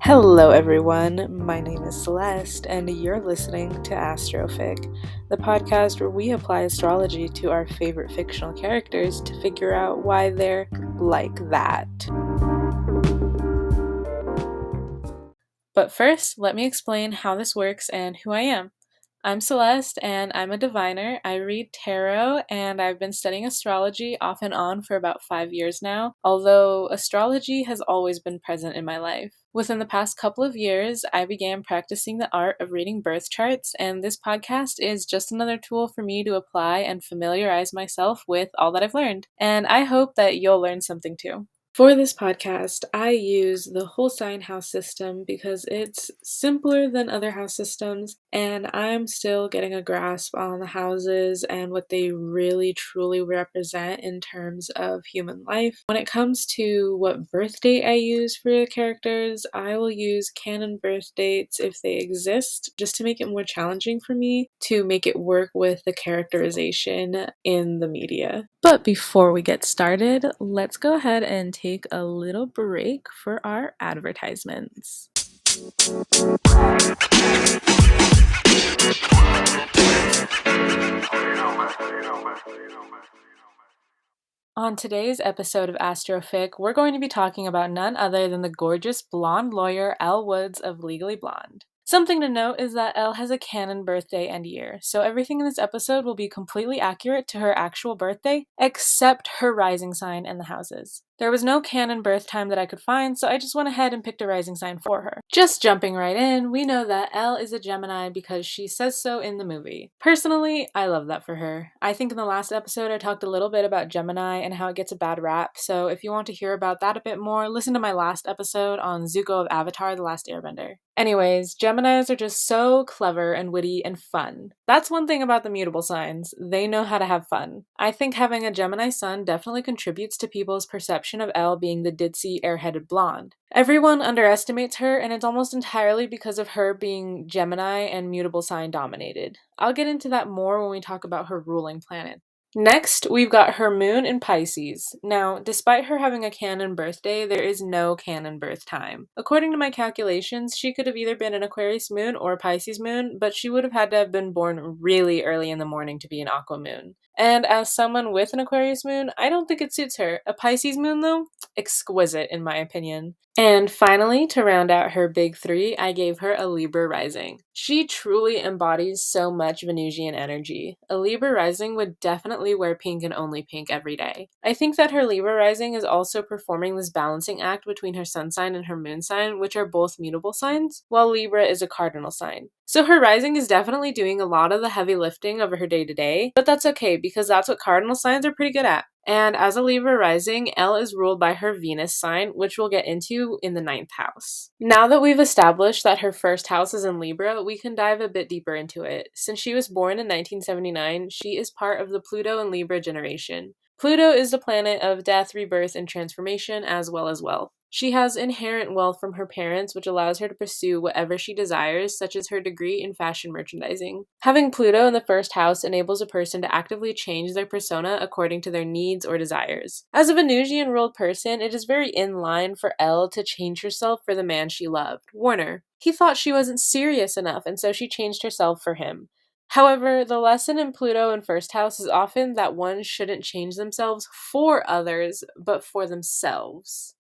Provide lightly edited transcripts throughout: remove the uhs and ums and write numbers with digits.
Hello everyone, my name is Celeste and you're listening to Astrofic, the podcast where we apply astrology to our favorite fictional characters to figure out why they're like that. But first, let me explain how this works and who I am. I'm Celeste and I'm a diviner. I read tarot and I've been studying astrology off and on for about 5 years now, although astrology has always been present in my life. Within the past couple of years, I began practicing the art of reading birth charts, and this podcast is just another tool for me to apply and familiarize myself with all that I've learned. And I hope that you'll learn something too. For this podcast, I use the whole sign house system because it's simpler than other house systems, and I'm still getting a grasp on the houses and what they really truly represent in terms of human life. When it comes to what birth date I use for the characters, I will use canon birth dates if they exist, just to make it more challenging for me to make it work with the characterization in the media. But before we get started, let's go ahead and take a little break for our advertisements. On today's episode of Astrofic, we're going to be talking about none other than the gorgeous blonde lawyer Elle Woods of Legally Blonde. Something to note is that Elle has a canon birthday and year, so everything in this episode will be completely accurate to her actual birthday, except her rising sign and the houses. There was no canon birth time that I could find, so I just went ahead and picked a rising sign for her. Just jumping right in, we know that Elle is a Gemini because she says so in the movie. Personally, I love that for her. I think in the last episode I talked a little bit about Gemini and how it gets a bad rap, so if you want to hear about that a bit more, listen to my last episode on Zuko of Avatar: The Last Airbender. Anyways, Geminis are just so clever and witty and fun. That's one thing about the mutable signs. They know how to have fun. I think having a Gemini sun definitely contributes to people's perception of Elle being the ditzy, airheaded blonde. Everyone underestimates her, and it's almost entirely because of her being Gemini and mutable sign dominated. I'll get into that more when we talk about her ruling planet. Next, we've got her moon in Pisces. Now, despite her having a canon birthday, there is no canon birth time. According to my calculations, she could have either been an Aquarius moon or a Pisces moon, but she would have had to have been born really early in the morning to be an Aqua moon. And as someone with an Aquarius moon, I don't think it suits her. A Pisces moon, though? Exquisite, in my opinion. And finally, to round out her big three, I gave her a Libra rising. She truly embodies so much Venusian energy. A Libra rising would definitely wear pink and only pink every day. I think that her Libra rising is also performing this balancing act between her sun sign and her moon sign, which are both mutable signs, while Libra is a cardinal sign. So her rising is definitely doing a lot of the heavy lifting of her day-to-day, but that's okay because that's what cardinal signs are pretty good at. And as a Libra rising, Elle is ruled by her Venus sign, which we'll get into in the 9th house. Now that we've established that her first house is in Libra, we can dive a bit deeper into it. Since she was born in 1979, she is part of the Pluto and Libra generation. Pluto is the planet of death, rebirth, and transformation, as well as wealth. She has inherent wealth from her parents, which allows her to pursue whatever she desires, such as her degree in fashion merchandising. Having Pluto in the first house enables a person to actively change their persona according to their needs or desires. As a Venusian-ruled person, it is very in line for Elle to change herself for the man she loved, Warner. He thought she wasn't serious enough, and so she changed herself for him. However, the lesson in Pluto in first house is often that one shouldn't change themselves for others, but for themselves.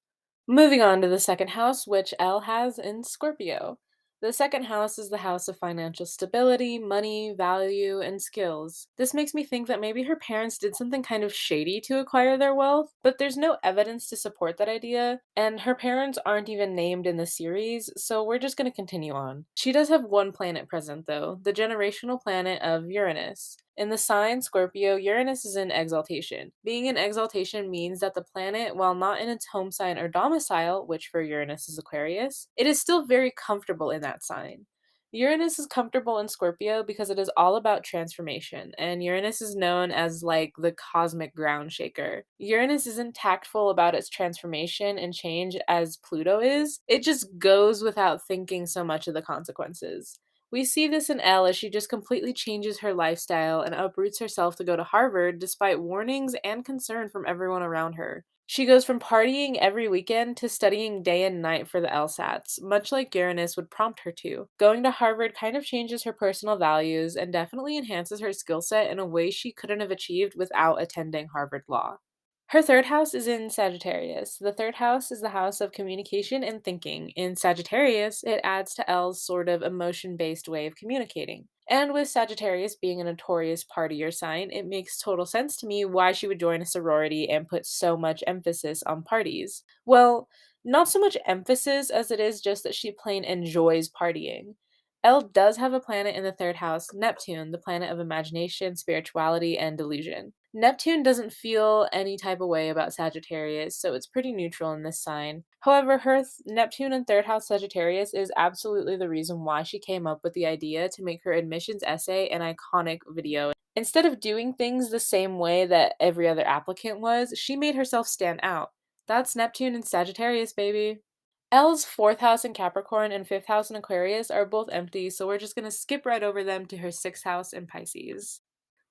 Moving on to the second house, which Elle has in Scorpio. The second house is the house of financial stability, money, value, and skills. This makes me think that maybe her parents did something kind of shady to acquire their wealth, but there's no evidence to support that idea, and her parents aren't even named in the series, so we're just going to continue on. She does have one planet present, though, the generational planet of Uranus. In the sign Scorpio, Uranus is in exaltation. Being in exaltation means that the planet, while not in its home sign or domicile, which for Uranus is Aquarius, it is still very comfortable in that sign. Uranus is comfortable in Scorpio because it is all about transformation, and Uranus is known as like the cosmic ground shaker. Uranus isn't tactful about its transformation and change as Pluto is. It just goes without thinking so much of the consequences. We see this in Elle as she just completely changes her lifestyle and uproots herself to go to Harvard despite warnings and concern from everyone around her. She goes from partying every weekend to studying day and night for the LSATs, much like Uranus would prompt her to. Going to Harvard kind of changes her personal values and definitely enhances her skill set in a way she couldn't have achieved without attending Harvard Law. Her third house is in Sagittarius. The third house is the house of communication and thinking. In Sagittarius, it adds to Elle's sort of emotion based way of communicating. And with Sagittarius being a notorious partier sign, it makes total sense to me why she would join a sorority and put so much emphasis on parties. Well, not so much emphasis as it is just that she plain enjoys partying. Elle does have a planet in the third house, Neptune, the planet of imagination, spirituality, and delusion. Neptune doesn't feel any type of way about Sagittarius, so it's pretty neutral in this sign. However, Neptune in third house Sagittarius is absolutely the reason why she came up with the idea to make her admissions essay an iconic video. Instead of doing things the same way that every other applicant was, she made herself stand out. That's Neptune in Sagittarius, baby. L's fourth house in Capricorn and fifth house in Aquarius are both empty, so we're just going to skip right over them to her sixth house in Pisces.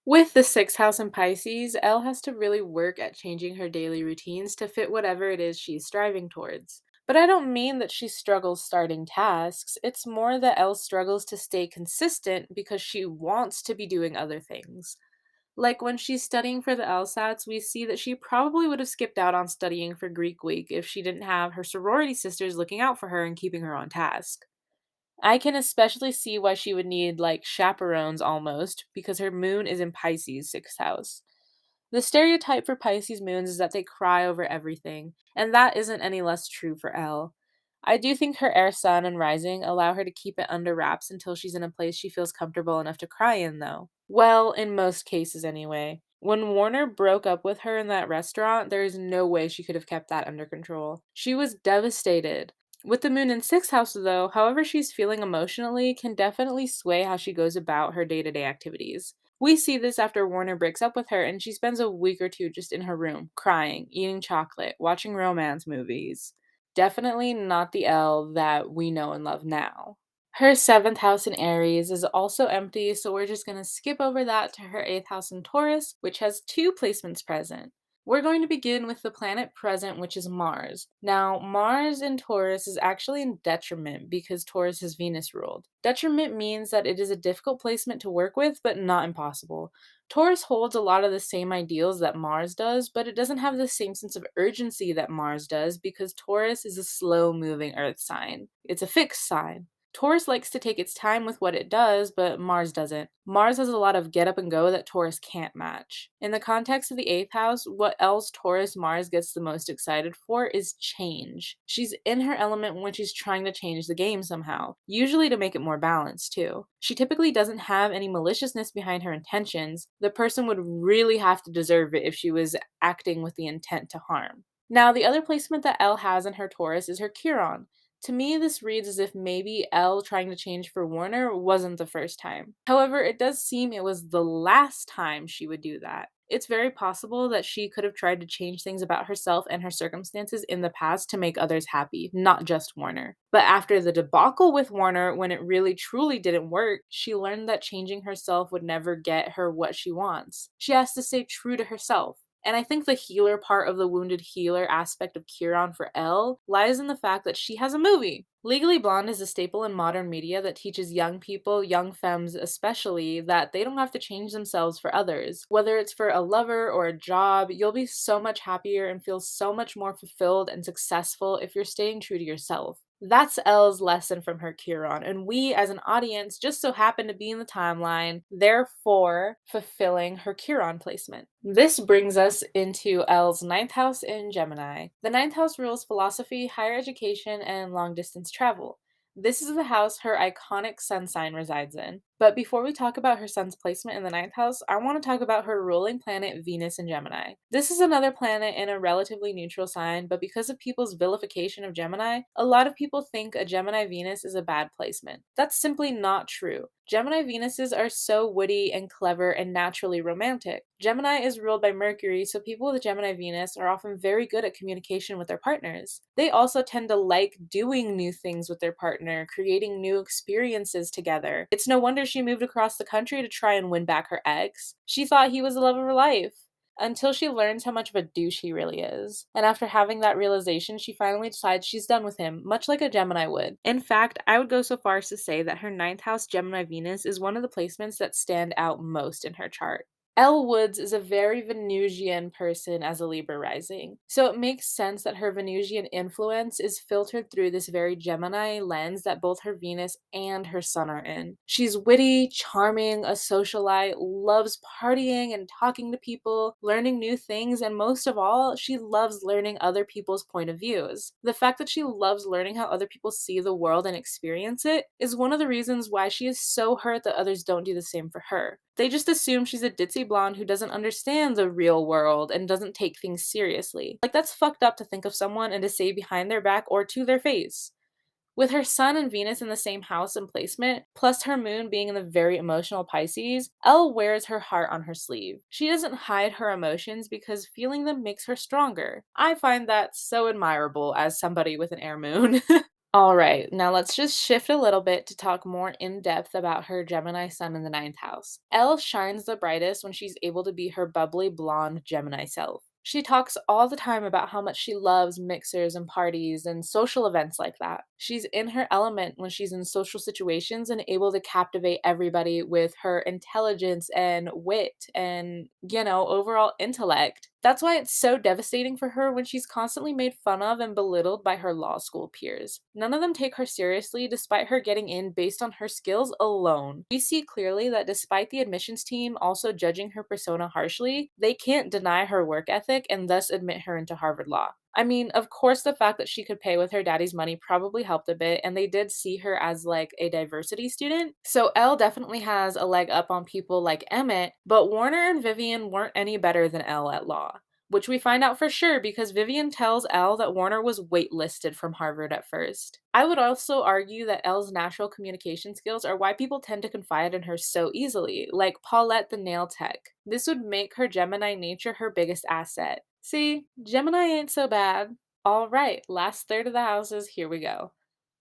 With the sixth house in Pisces, Elle has to really work at changing her daily routines to fit whatever it is she's striving towards. But I don't mean that she struggles starting tasks, it's more that Elle struggles to stay consistent because she wants to be doing other things. Like when she's studying for the LSATs, we see that she probably would have skipped out on studying for Greek week if she didn't have her sorority sisters looking out for her and keeping her on task. I can especially see why she would need, like, chaperones almost, because her moon is in Pisces' sixth house. The stereotype for Pisces moons is that they cry over everything, and that isn't any less true for Elle. I do think her air sun and rising allow her to keep it under wraps until she's in a place she feels comfortable enough to cry in, though. Well, in most cases, anyway. When Warner broke up with her in that restaurant, there is no way she could have kept that under control. She was devastated. With the moon in sixth house, though, however she's feeling emotionally can definitely sway how she goes about her day to day activities. We see this after Warner breaks up with her and she spends a week or two just in her room, crying, eating chocolate, watching romance movies. Definitely not the Elle that we know and love now. Her seventh house in Aries is also empty, so we're just going to skip over that to her eighth house in Taurus, which has two placements present. We're going to begin with the planet present, which is Mars. Now, Mars in Taurus is actually in detriment because Taurus is Venus ruled. Detriment means that it is a difficult placement to work with, but not impossible. Taurus holds a lot of the same ideals that Mars does, but it doesn't have the same sense of urgency that Mars does because Taurus is a slow moving earth sign. It's a fixed sign. Taurus likes to take its time with what it does, but Mars doesn't. Mars has a lot of get up and go that Taurus can't match. In the context of the eighth house, what else Taurus Mars gets the most excited for is change. She's in her element when she's trying to change the game somehow, usually to make it more balanced, too. She typically doesn't have any maliciousness behind her intentions. The person would really have to deserve it if she was acting with the intent to harm. Now, the other placement that Elle has in her Taurus is her Chiron. To me, this reads as if maybe Elle trying to change for Warner wasn't the first time. However, it does seem it was the last time she would do that. It's very possible that she could have tried to change things about herself and her circumstances in the past to make others happy, not just Warner. But after the debacle with Warner, when it really truly didn't work, she learned that changing herself would never get her what she wants. She has to stay true to herself. And I think the healer part of the wounded healer aspect of Chiron for Elle lies in the fact that she has a movie. Legally Blonde is a staple in modern media that teaches young people, young femmes especially, that they don't have to change themselves for others. Whether it's for a lover or a job, you'll be so much happier and feel so much more fulfilled and successful if you're staying true to yourself. That's Elle's lesson from her Chiron, and we as an audience just so happen to be in the timeline, therefore fulfilling her Chiron placement. This brings us into Elle's ninth house in Gemini. The ninth house rules philosophy, higher education, and long distance travel. This is the house her iconic sun sign resides in. But before we talk about her sun's placement in the ninth house, I want to talk about her ruling planet, Venus in Gemini. This is another planet in a relatively neutral sign, but because of people's vilification of Gemini, a lot of people think a Gemini Venus is a bad placement. That's simply not true. Gemini Venuses are so witty and clever and naturally romantic. Gemini is ruled by Mercury, so people with Gemini Venus are often very good at communication with their partners. They also tend to like doing new things with their partner, creating new experiences together. It's no wonder she moved across the country to try and win back her ex. She thought he was the love of her life, until she learns how much of a douche he really is. And after having that realization, she finally decides she's done with him, much like a Gemini would. In fact, I would go so far as to say that her ninth house Gemini Venus is one of the placements that stand out most in her chart. Elle Woods is a very Venusian person as a Libra rising, so it makes sense that her Venusian influence is filtered through this very Gemini lens that both her Venus and her Sun are in. She's witty, charming, a socialite, loves partying and talking to people, learning new things, and most of all, she loves learning other people's point of views. The fact that she loves learning how other people see the world and experience it is one of the reasons why she is so hurt that others don't do the same for her. They just assume she's a ditzy blonde who doesn't understand the real world and doesn't take things seriously. Like, that's fucked up to think of someone and to say behind their back or to their face. With her Sun and Venus in the same house and placement, plus her moon being in the very emotional Pisces, Elle wears her heart on her sleeve. She doesn't hide her emotions because feeling them makes her stronger. I find that so admirable as somebody with an air moon. Alright, now let's just shift a little bit to talk more in depth about her Gemini Sun in the ninth house. Elle shines the brightest when she's able to be her bubbly blonde Gemini self. She talks all the time about how much she loves mixers and parties and social events like that. She's in her element when she's in social situations and able to captivate everybody with her intelligence and wit and, overall intellect. That's why it's so devastating for her when she's constantly made fun of and belittled by her law school peers. None of them take her seriously despite her getting in based on her skills alone. We see clearly that despite the admissions team also judging her persona harshly, they can't deny her work ethic and thus admit her into Harvard Law. I mean, of course, the fact that she could pay with her daddy's money probably helped a bit, and they did see her as like a diversity student. So Elle definitely has a leg up on people like Emmett, but Warner and Vivian weren't any better than Elle at law. Which we find out for sure because Vivian tells Elle that Warner was waitlisted from Harvard at first. I would also argue that Elle's natural communication skills are why people tend to confide in her so easily, like Paulette the nail tech. This would make her Gemini nature her biggest asset. See, Gemini ain't so bad. Alright, last third of the houses, here we go.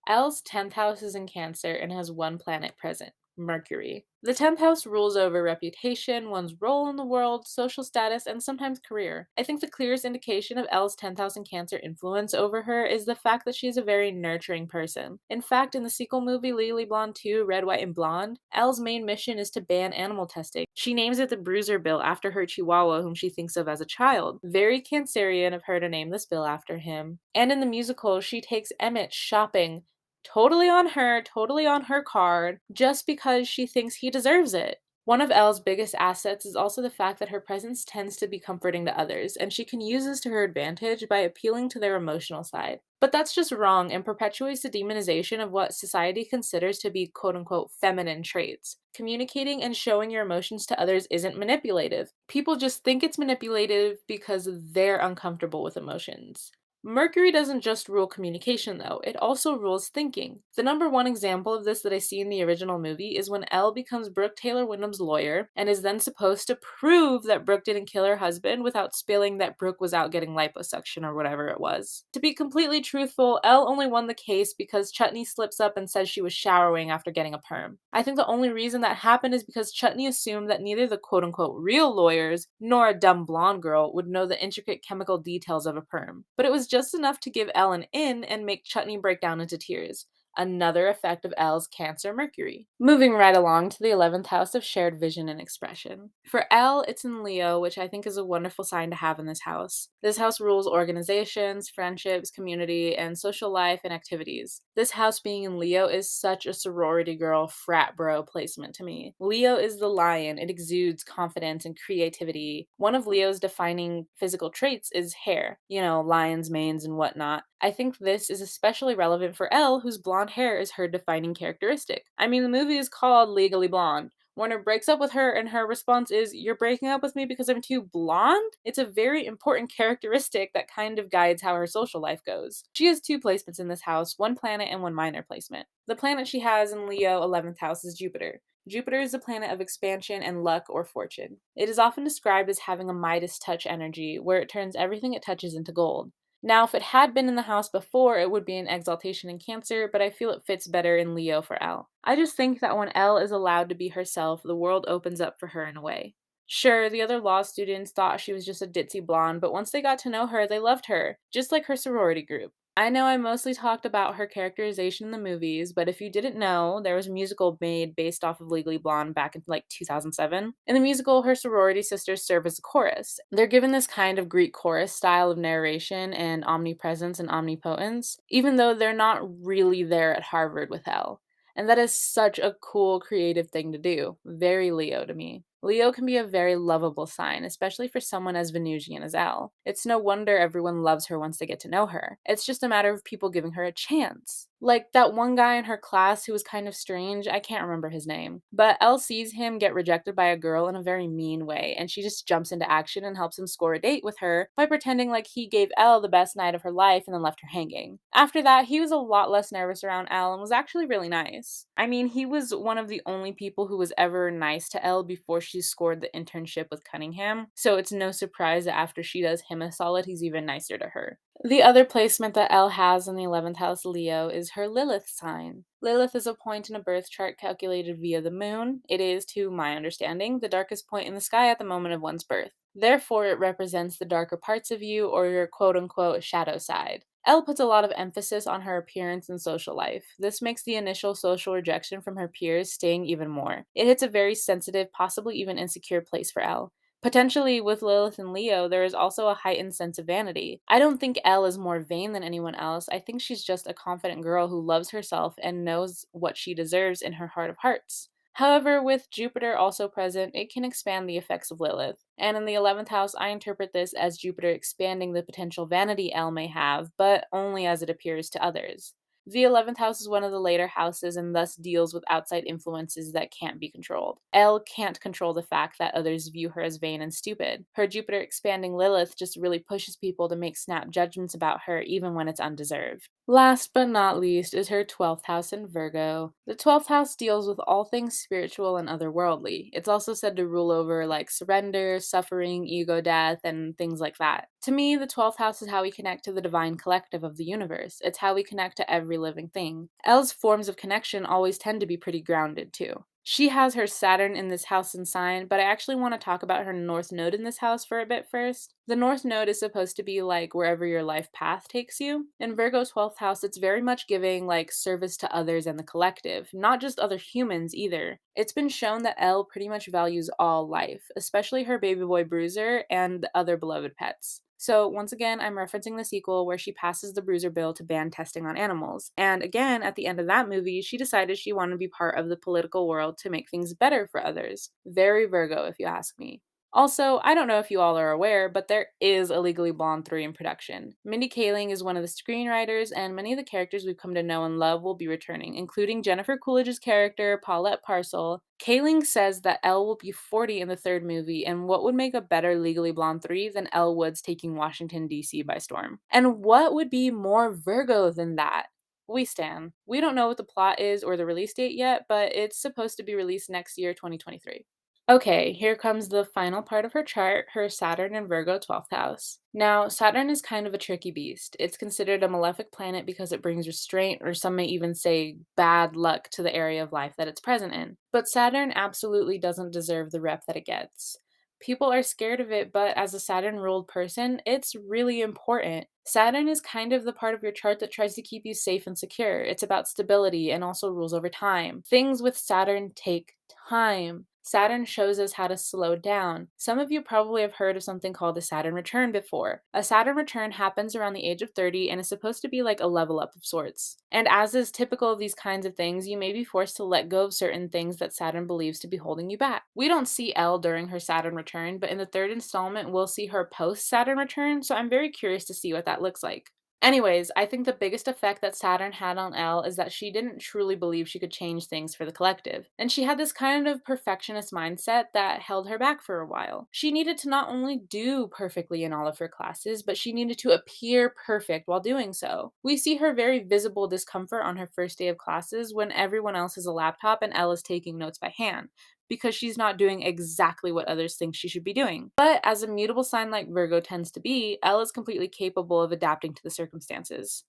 Elle's 10th house is in Cancer and has one planet present, Mercury. The 10th house rules over reputation, one's role in the world, social status, and sometimes career. I think the clearest indication of Elle's 10th house in Cancer influence over her is the fact that she is a very nurturing person. In fact, in the sequel movie Legally Blonde 2, Red, White, and Blonde, Elle's main mission is to ban animal testing. She names it the Bruiser Bill after her chihuahua whom she thinks of as a child. Very Cancerian of her to name this bill after him. And in the musical, she takes Emmett shopping totally on her card, just because she thinks he deserves it. One of Elle's biggest assets is also the fact that her presence tends to be comforting to others, and she can use this to her advantage by appealing to their emotional side. But that's just wrong and perpetuates the demonization of what society considers to be quote-unquote feminine traits. Communicating and showing your emotions to others isn't manipulative. People just think it's manipulative because they're uncomfortable with emotions. Mercury doesn't just rule communication, though, it also rules thinking. The number one example of this that I see in the original movie is when Elle becomes Brooke Taylor Wyndham's lawyer and is then supposed to prove that Brooke didn't kill her husband without spilling that Brooke was out getting liposuction or whatever it was. To be completely truthful, Elle only won the case because Chutney slips up and says she was showering after getting a perm. I think the only reason that happened is because Chutney assumed that neither the quote-unquote real lawyers nor a dumb blonde girl would know the intricate chemical details of a perm. But it was just enough to give Elle an in and make Chutney break down into tears. Another effect of Elle's Cancer Mercury. Moving right along to the 11th house of shared vision and expression. For Elle, it's in Leo, which I think is a wonderful sign to have in this house. This house rules organizations, friendships, community, and social life and activities. This house being in Leo is such a sorority girl, frat bro placement to me. Leo is the lion. It exudes confidence and creativity. One of Leo's defining physical traits is hair. Lions, manes, and whatnot. I think this is especially relevant for Elle, whose blonde blonde hair is her defining characteristic. I mean, the movie is called Legally Blonde. Warner breaks up with her, and her response is, "You're breaking up with me because I'm too blonde?" It's a very important characteristic that kind of guides how her social life goes. She has two placements in this house, one planet and one minor placement. The planet she has in Leo 11th house is Jupiter. Jupiter is a planet of expansion and luck or fortune. It is often described as having a Midas touch energy, where it turns everything it touches into gold. Now, if it had been in the house before, it would be an exaltation in Cancer, but I feel it fits better in Leo for Elle. I just think that when Elle is allowed to be herself, the world opens up for her in a way. Sure, the other law students thought she was just a ditzy blonde, but once they got to know her, they loved her, just like her sorority group. I know I mostly talked about her characterization in the movies, but if you didn't know, there was a musical made based off of Legally Blonde back in like 2007. In the musical, her sorority sisters serve as a chorus. They're given this kind of Greek chorus style of narration and omnipresence and omnipotence, even though they're not really there at Harvard with Elle. And that is such a cool creative thing to do. Very Leo to me. Leo can be a very lovable sign, especially for someone as Venusian as Elle. It's no wonder everyone loves her once they get to know her. It's just a matter of people giving her a chance. Like that one guy in her class who was kind of strange, I can't remember his name. But Elle sees him get rejected by a girl in a very mean way, and she just jumps into action and helps him score a date with her by pretending like he gave Elle the best night of her life and then left her hanging. After that, he was a lot less nervous around Elle and was actually really nice. I mean, he was one of the only people who was ever nice to Elle before she scored the internship with Cunningham, so it's no surprise that after she does him a solid, he's even nicer to her. The other placement that Elle has in the 11th house Leo is her Lilith sign. Lilith is a point in a birth chart calculated via the moon. It is, to my understanding, the darkest point in the sky at the moment of one's birth. Therefore, it represents the darker parts of you or your quote-unquote shadow side. Elle puts a lot of emphasis on her appearance and social life. This makes the initial social rejection from her peers sting even more. It hits a very sensitive, possibly even insecure place for Elle. Potentially, with Lilith and Leo, there is also a heightened sense of vanity. I don't think Elle is more vain than anyone else. I think she's just a confident girl who loves herself and knows what she deserves in her heart of hearts. However, with Jupiter also present, it can expand the effects of Lilith. And in the 11th house, I interpret this as Jupiter expanding the potential vanity Elle may have, but only as it appears to others. The 11th house is one of the later houses and thus deals with outside influences that can't be controlled. Elle can't control the fact that others view her as vain and stupid. Her Jupiter expanding Lilith just really pushes people to make snap judgments about her even when it's undeserved. Last but not least is her 12th house in Virgo. The 12th house deals with all things spiritual and otherworldly. It's also said to rule over like surrender, suffering, ego death, and things like that. To me, the 12th house is how we connect to the divine collective of the universe. It's how we connect to every living thing. Elle's forms of connection always tend to be pretty grounded too. She has her Saturn in this house and sign, but I actually want to talk about her North Node in this house for a bit first. The North Node is supposed to be like wherever your life path takes you. In Virgo's 12th house, it's very much giving like service to others and the collective, not just other humans either. It's been shown that Elle pretty much values all life, especially her baby boy Bruiser and the other beloved pets. So, once again, I'm referencing the sequel where she passes the Bruiser bill to ban testing on animals. And again, at the end of that movie, she decided she wanted to be part of the political world to make things better for others. Very Virgo, if you ask me. Also, I don't know if you all are aware, but there is a Legally Blonde 3 in production. Mindy Kaling is one of the screenwriters, and many of the characters we've come to know and love will be returning, including Jennifer Coolidge's character, Paulette Parcel. Kaling says that Elle will be 40 in the third movie, and what would make a better Legally Blonde 3 than Elle Woods taking Washington, D.C. by storm? And what would be more Virgo than that? We stan. We don't know what the plot is or the release date yet, but it's supposed to be released next year, 2023. Okay, here comes the final part of her chart, her Saturn in Virgo 12th house. Now, Saturn is kind of a tricky beast. It's considered a malefic planet because it brings restraint, or some may even say bad luck, to the area of life that it's present in. But Saturn absolutely doesn't deserve the rep that it gets. People are scared of it, but as a Saturn ruled person, it's really important. Saturn is kind of the part of your chart that tries to keep you safe and secure. It's about stability and also rules over time. Things with Saturn take time. Saturn shows us how to slow down. Some of you probably have heard of something called a Saturn return before. A Saturn return happens around the age of 30 and is supposed to be like a level up of sorts. And as is typical of these kinds of things, you may be forced to let go of certain things that Saturn believes to be holding you back. We don't see Elle during her Saturn return, but in the third installment, we'll see her post Saturn return, so I'm very curious to see what that looks like. Anyways, I think the biggest effect that Saturn had on Elle is that she didn't truly believe she could change things for the collective. And she had this kind of perfectionist mindset that held her back for a while. She needed to not only do perfectly in all of her classes, but she needed to appear perfect while doing so. We see her very visible discomfort on her first day of classes when everyone else has a laptop and Elle is taking notes by hand, because she's not doing exactly what others think she should be doing. But as a mutable sign like Virgo tends to be, Elle is completely capable of adapting to the circumstances.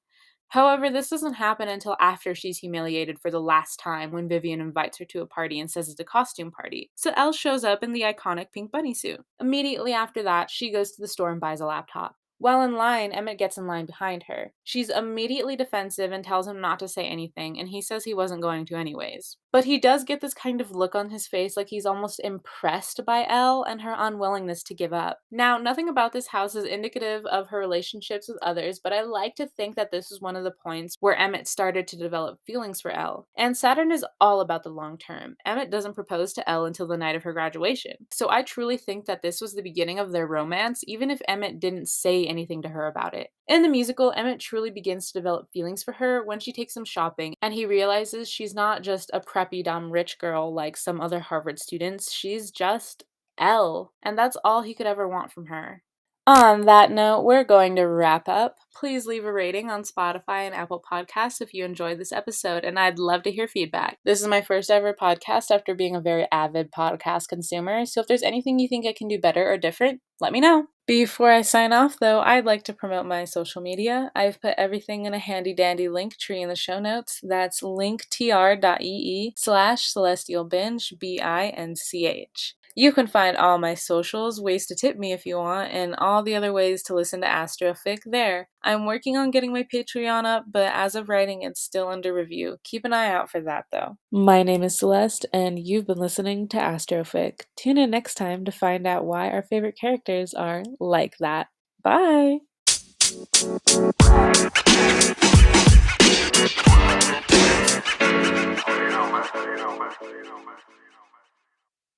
However, this doesn't happen until after she's humiliated for the last time when Vivian invites her to a party and says it's a costume party. So Elle shows up in the iconic pink bunny suit. Immediately after that, she goes to the store and buys a laptop. While in line, Emmett gets in line behind her. She's immediately defensive and tells him not to say anything, and he says he wasn't going to anyways. But he does get this kind of look on his face like he's almost impressed by Elle and her unwillingness to give up. Now, nothing about this house is indicative of her relationships with others, but I like to think that this is one of the points where Emmett started to develop feelings for Elle. And Saturn is all about the long term. Emmett doesn't propose to Elle until the night of her graduation. So I truly think that this was the beginning of their romance, even if Emmett didn't say anything to her about it. In the musical, Emmett truly begins to develop feelings for her when she takes him shopping, and he realizes she's not just a preppy, dumb, rich girl like some other Harvard students, she's just Elle, and that's all he could ever want from her. On that note, we're going to wrap up. Please leave a rating on Spotify and Apple Podcasts if you enjoyed this episode, and I'd love to hear feedback. This is my first ever podcast after being a very avid podcast consumer, so if there's anything you think I can do better or different, let me know. Before I sign off, though, I'd like to promote my social media. I've put everything in a handy-dandy link tree in the show notes. That's linktr.ee / celestialbinch, BINCH. You can find all my socials, ways to tip me if you want, and all the other ways to listen to Astrofic there. I'm working on getting my Patreon up, but as of writing, it's still under review. Keep an eye out for that, though. My name is Celeste, and you've been listening to Astrofic. Tune in next time to find out why our favorite characters are like that. Bye!